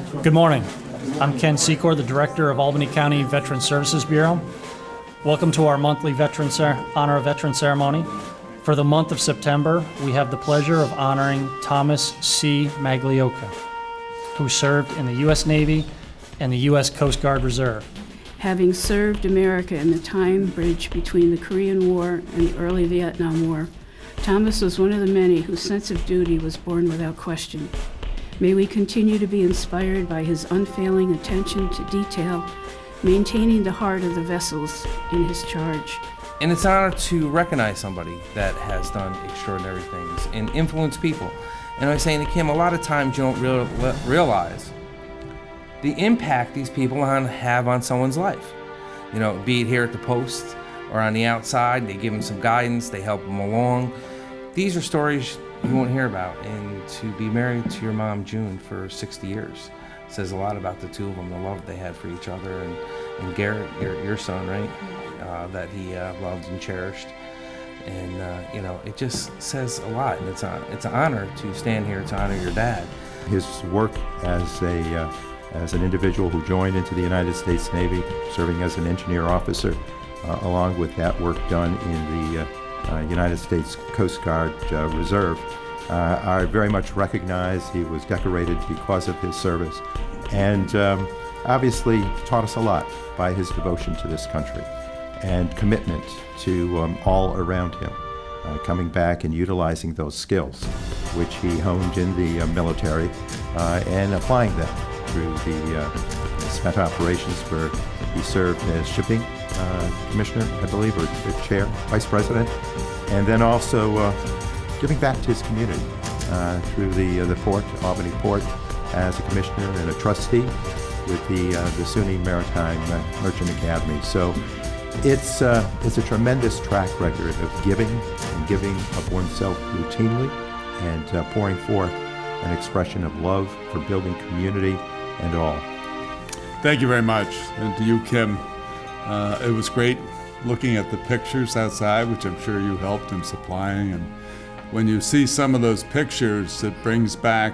Good morning. I'm Ken Secor, the Director of Albany County Veteran Services Bureau. Welcome to our monthly Honor of Veteran Ceremony. For the month of September, we have the pleasure of honoring Thomas C. Magliocca, who served in the U.S. Navy and the U.S. Coast Guard Reserve. Having served America in the time bridge between the Korean War and the early Vietnam War, Thomas was one of the many whose sense of duty was born without question. May we continue to be inspired by his unfailing attention to detail, maintaining the heart of the vessels in his charge. And it's an honor to recognize somebody that has done extraordinary things and influenced people. And I was saying to Kim, a lot of times you don't realize the impact these people have on someone's life. You know, be it here at the post or on the outside, they give them some guidance, they help them along. These are stories you won't hear about. And to be married to your mom, June, for 60 years says a lot about the two of them, the love they had for each other. And Garrett, your son, right, that he loved and cherished. And, it just says a lot. And it's an honor to stand here to honor your dad. His work as an individual who joined into the United States Navy, serving as an engineer officer, along with that work done in the United States Coast Guard Reserve, are very much recognized. He was decorated because of his service, and obviously taught us a lot by his devotion to this country and commitment to all around him, coming back and utilizing those skills which he honed in the military and applying them through the spent operations, where he served as shipping commissioner, I believe, or chair, vice president, and then also giving back to his community through the port, Albany Port, as a commissioner and a trustee with the SUNY Maritime Merchant Academy. So it's a tremendous track record of giving of oneself routinely and pouring forth an expression of love for building community and all. Thank you very much. And to you, Kim, it was great looking at the pictures outside, which I'm sure you helped in supplying. And when you see some of those pictures, it brings back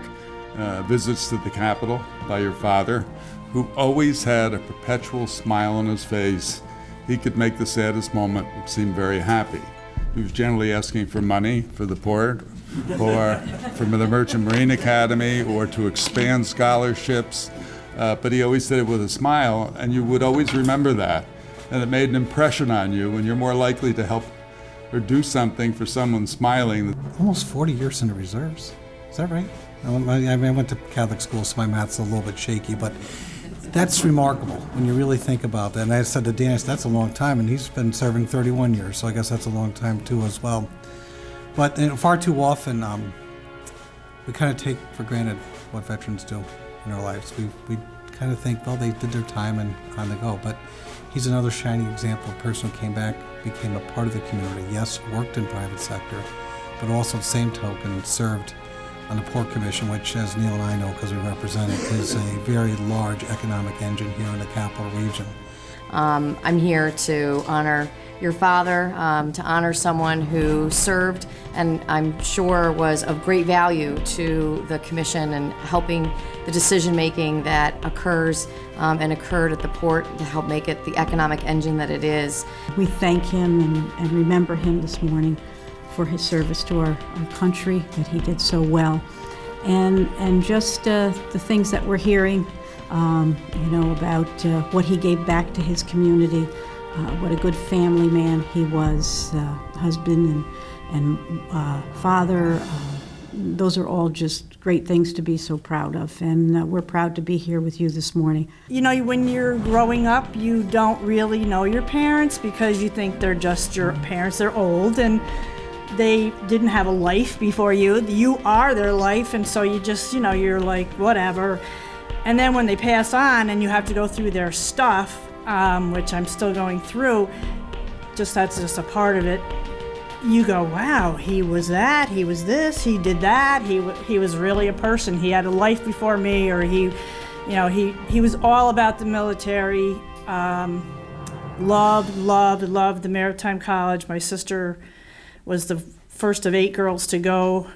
visits to the Capitol by your father, who always had a perpetual smile on his face. He could make the saddest moment seem very happy. He was generally asking for money for the port, or from the Merchant Marine Academy, or to expand scholarships. But he always did it with a smile, and you would always remember that. And it made an impression on you, and you're more likely to help or do something for someone smiling. Almost 40 years in the reserves. Is that right? I went to Catholic school, so my math's a little bit shaky, but that's remarkable when you really think about that. And I said to Dan, that's a long time, and he's been serving 31 years, so I guess that's a long time too as well. But far too often, we kind of take for granted what veterans do in our lives. We kind of think, well, they did their time and on the go. But he's another shining example of a person who came back, became a part of the community. Yes, worked in private sector, but also at the same token served on the Port Commission, which, as Neil and I know because we represent it, is a very large economic engine here in the Capital Region. I'm here to honor your father, to honor someone who served and I'm sure was of great value to the Commission and helping the decision-making that occurs and occurred at the port to help make it the economic engine that it is. We thank him and remember him this morning for his service to our country, that he did so well. And just the things that we're hearing, about what he gave back to his community, what a good family man he was, husband and father. Those are all just great things to be so proud of, and we're proud to be here with you this morning. You know, when you're growing up, you don't really know your parents because you think they're just your parents. They're old and they didn't have a life before you. You are their life, and so you just, you're like, whatever. And then when they pass on and you have to go through their stuff, which I'm still going through, that's just a part of it. You go, wow, he was that, he was this, he did that, he was really a person. He had a life before me, or he was all about the military. Loved the Maritime College. My sister was the first of 8 girls to go